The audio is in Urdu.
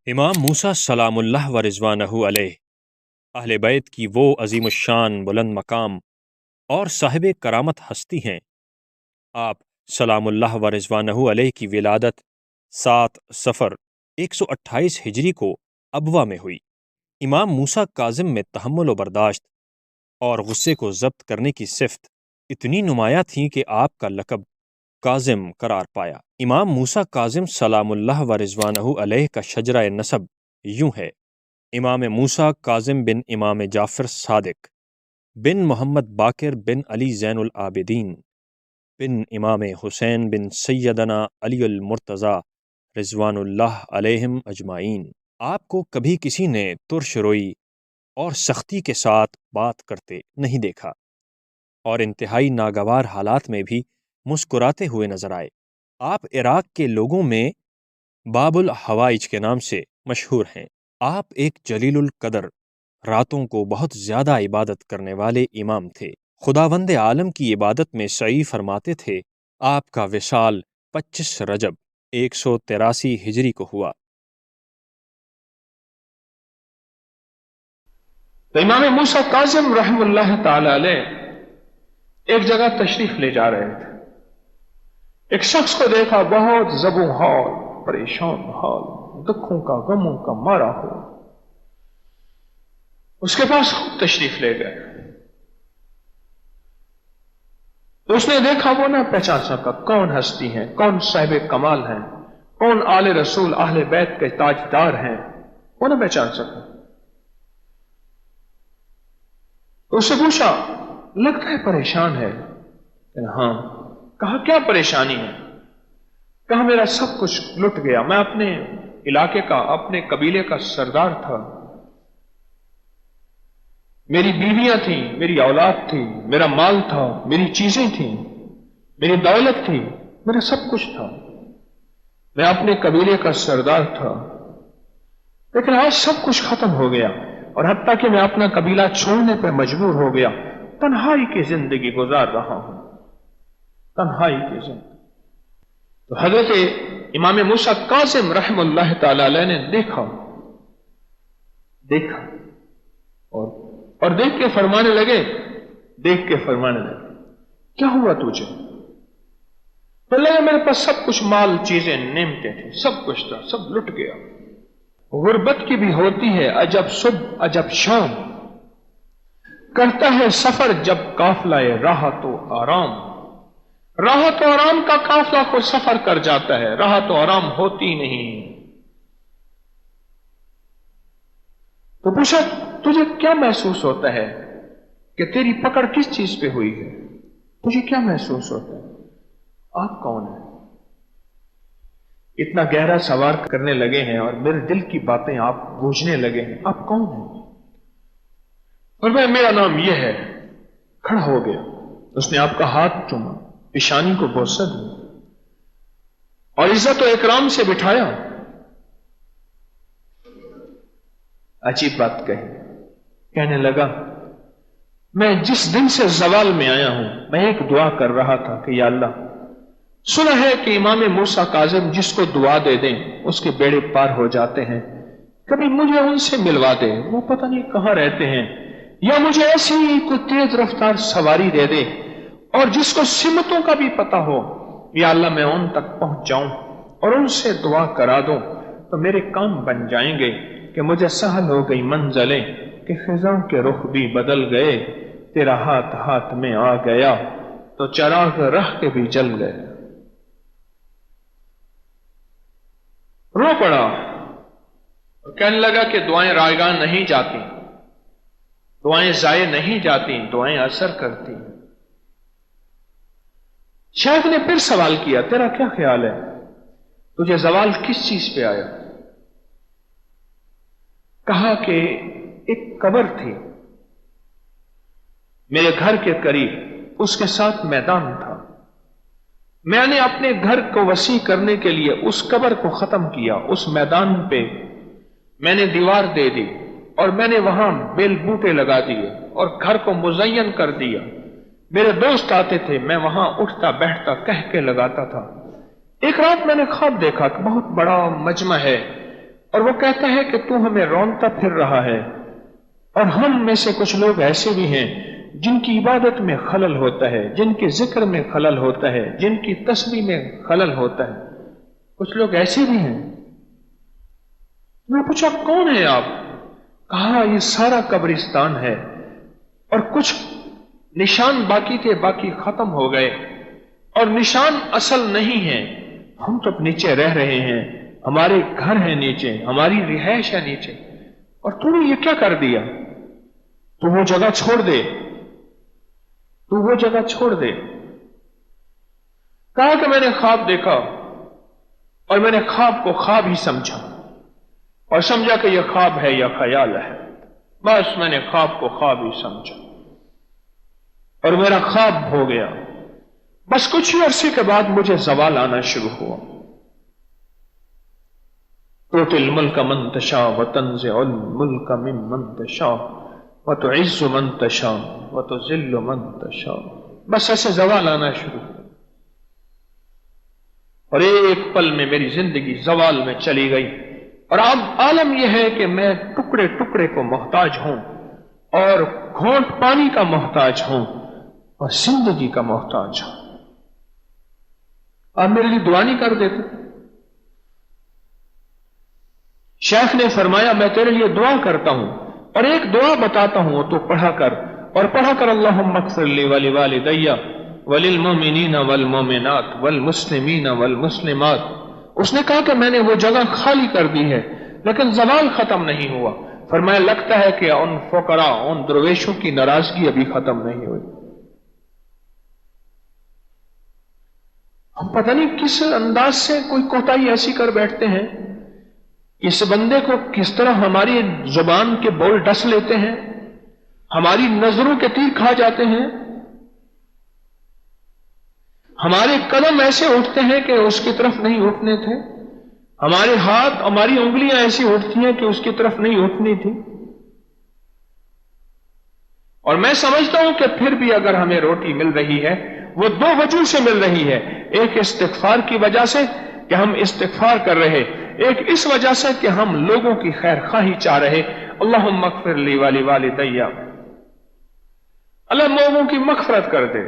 امام موسیٰ سلام اللہ و رضوانہ علیہ اہل بیت کی وہ عظیم الشان بلند مقام اور صاحب کرامت ہستی ہیں۔ آپ سلام اللہ و رضوانہ علیہ کی ولادت 7 صفر 128 ہجری کو ابوا میں ہوئی۔ امام موسیٰ کاظم میں تحمل و برداشت اور غصے کو ضبط کرنے کی صفت اتنی نمایاں تھی کہ آپ کا لقب کاظم قرار پایا۔ امام موسیٰ کاظم سلام اللہ و رضوانہ علیہ کا شجرہ نسب یوں ہے: امام موسیٰ کاظم بن امام جعفر صادق بن محمد باقر بن علی زین العابدین بن امام حسین بن سیدنا علی المرتضیٰ رضوان اللہ علیہم اجمعین۔ آپ کو کبھی کسی نے ترش روئی اور سختی کے ساتھ بات کرتے نہیں دیکھا، اور انتہائی ناگوار حالات میں بھی مسکراتے ہوئے نظر آئے۔ آپ عراق کے لوگوں میں باب الحوائج کے نام سے مشہور ہیں۔ آپ ایک جلیل القدر، راتوں کو بہت زیادہ عبادت کرنے والے امام تھے۔ خداوند عالم کی عبادت میں سعی فرماتے تھے۔ آپ کا وصال 25 رجب 183 ہجری کو ہوا۔ تو امام موسیٰ کاظم رحم اللہ تعالی علیہ ایک جگہ تشریف لے جا رہے تھے۔ ایک شخص کو دیکھا، بہت زبوں حال، پریشان حال، دکھوں کا غموں کا مارا ہو۔ اس کے پاس خود تشریف لے گئے تو اس نے دیکھا، وہ نہ پہچان سکا کون ہستی ہیں، کون صاحب کمال ہیں، کون آل رسول اہل بیت کے تاجدار ہیں، وہ نہ پہچان سکا۔ تو اس سے پوچھا، لگتا ہے پریشان ہے؟ ہاں۔ کہا کیا پریشانی ہے؟ کہا میرا سب کچھ لٹ گیا، میں اپنے علاقے کا، اپنے قبیلے کا سردار تھا، میری بیویاں تھیں، میری اولاد تھی، میرا مال تھا، میری چیزیں تھیں، میری دولت تھی، میرا سب کچھ تھا، میں اپنے قبیلے کا سردار تھا، لیکن آج سب کچھ ختم ہو گیا، اور حتیٰ کہ میں اپنا قبیلہ چھوڑنے پر مجبور ہو گیا، تنہائی کی زندگی گزار رہا ہوں، تنہائی کی زندگی۔ تو حضرت امام موسیٰ کاظم رحم اللہ تعالی علیہ نے دیکھا اور دیکھ کے فرمانے لگے، کیا ہوا تجھے؟ تو لگا میرے پاس سب کچھ، مال، چیزیں، نعمتیں تھیں، سب کچھ تھا، سب لٹ گیا۔ غربت کی بھی ہوتی ہے عجب صبح عجب شام، کرتا ہے سفر جب قافلہ راحت و آرام۔ راحت و آرام کا قافلہ کو سفر کر جاتا ہے، راحت و آرام ہوتی نہیں۔ تو پوچھا، تجھے کیا محسوس ہوتا ہے کہ تیری پکڑ کس چیز پہ ہوئی ہے؟ تجھے کیا محسوس ہوتا ہے؟ آپ کون ہیں؟ اتنا گہرا سوال کرنے لگے ہیں اور میرے دل کی باتیں آپ بوجھنے لگے ہیں، آپ کون ہیں؟ اور میرا نام یہ ہے۔ کھڑا ہو گیا، اس نے آپ کا ہاتھ چوما، پیشانی کو بوسہ دی اور عزت و اکرام سے بٹھایا۔ عجیب بات کہنے لگا، میں جس دن سے زوال میں آیا ہوں، میں ایک دعا کر رہا تھا کہ یا اللہ، سنا ہے کہ امام موسیٰ کاظم جس کو دعا دے دیں اس کے بیڑے پار ہو جاتے ہیں، کبھی مجھے ان سے ملوا دے، وہ پتہ نہیں کہاں رہتے ہیں، یا مجھے ایسی کوئی تیز رفتار سواری دے دے اور جس کو سمتوں کا بھی پتہ ہو، یا اللہ میں ان تک پہنچ جاؤں اور ان سے دعا کرا دوں تو میرے کام بن جائیں گے کہ مجھے سہل ہو گئی منزلیں کہ خزاں کے رخ بھی بدل گئے، تیرا ہاتھ ہاتھ میں آ گیا تو چراغ رہ کے بھی جل گئے۔ رو پڑا اور کہنے لگا کہ دعائیں رائگاں نہیں جاتی، دعائیں ضائع نہیں جاتی، دعائیں اثر کرتی۔ شیخ نے پھر سوال کیا، تیرا کیا خیال ہے؟ تجھے زوال کس چیز پہ آیا؟ کہا کہ ایک قبر تھی میرے گھر کے قریب، اس کے ساتھ میدان تھا، میں نے اپنے گھر کو وسیع کرنے کے لیے اس قبر کو ختم کیا، اس میدان پہ میں نے دیوار دے دی اور میں نے وہاں بیل بوٹے لگا دیے اور گھر کو مزین کر دیا۔ میرے دوست آتے تھے، میں وہاں اٹھتا بیٹھتا کہہ کے لگاتا تھا۔ ایک رات میں نے خواب دیکھا کہ بہت بڑا مجمع ہے اور وہ کہتا ہے کہ تو ہمیں رونتا پھر رہا ہے، اور ہم میں سے کچھ لوگ ایسے بھی ہیں جن کی عبادت میں خلل ہوتا ہے، جن کے ذکر میں خلل ہوتا ہے، جن کی تسبیح میں خلل ہوتا ہے، کچھ لوگ ایسے بھی ہیں۔ میں پوچھا کون ہے آپ؟ کہا یہ سارا قبرستان ہے، اور کچھ نشان باقی تھے، باقی ختم ہو گئے، اور نشان اصل نہیں ہے، ہم تو نیچے رہ رہے ہیں، ہمارے گھر ہیں نیچے، ہماری رہائش ہے نیچے، اور تو نے یہ کیا کر دیا؟ تو وہ جگہ چھوڑ دے، تو وہ جگہ چھوڑ دے۔ کہا کہ میں نے خواب دیکھا، اور میں نے خواب کو خواب ہی سمجھا، اور سمجھا کہ یہ خواب ہے یا خیال ہے، بس میں نے خواب کو خواب ہی سمجھا، اور میرا خواب ہو گیا۔ بس کچھ ہی عرصے کے بعد مجھے زوال آنا شروع ہوا۔ تؤتی الملک من تشاء وتنزع الملک ممن تشاء وتعز من تشاء وتذل من تشاء، بس ایسے زوال آنا شروع ہوا، اور ایک پل میں میری زندگی زوال میں چلی گئی، اور اب عالم یہ ہے کہ میں ٹکڑے ٹکڑے کو محتاج ہوں، اور گھونٹ پانی کا محتاج ہوں، اور زندگی کا محتاج ہوں۔ آپ میرے لیے دعا نہیں کر دیتے؟ شیخ نے فرمایا میں تیرے لیے دعا کرتا ہوں، اور ایک دعا بتاتا ہوں تو پڑھا کر، اور پڑھا کر اللہم اغفر لی ولوالدی وللمؤمنین والمؤمنات والمسلمین والمسلمات۔ اس نے کہا کہ میں نے وہ جگہ خالی کر دی ہے، لیکن زوال ختم نہیں ہوا۔ فرمایا لگتا ہے کہ ان فقراء، ان درویشوں کی ناراضگی ابھی ختم نہیں ہوئی۔ ہم پتہ نہیں کس انداز سے کوئی کوتاہی ایسی کر بیٹھتے ہیں، اس بندے کو کس طرح ہماری زبان کے بول ڈس لیتے ہیں، ہماری نظروں کے تیر کھا جاتے ہیں، ہمارے قدم ایسے اٹھتے ہیں کہ اس کی طرف نہیں اٹھنے تھے، ہمارے ہاتھ، ہماری انگلیاں ایسی اٹھتی ہیں کہ اس کی طرف نہیں اٹھنی تھی۔ اور میں سمجھتا ہوں کہ پھر بھی اگر ہمیں روٹی مل رہی ہے وہ دو وجہ سے مل رہی ہے، ایک استغفار کی وجہ سے کہ ہم استغفار کر رہے، ایک اس وجہ سے کہ ہم لوگوں کی خیر خواہی چاہ رہے۔ اللہم اغفر لی ولوالدی، اللہ لوگوں کی مغفرت کر دے۔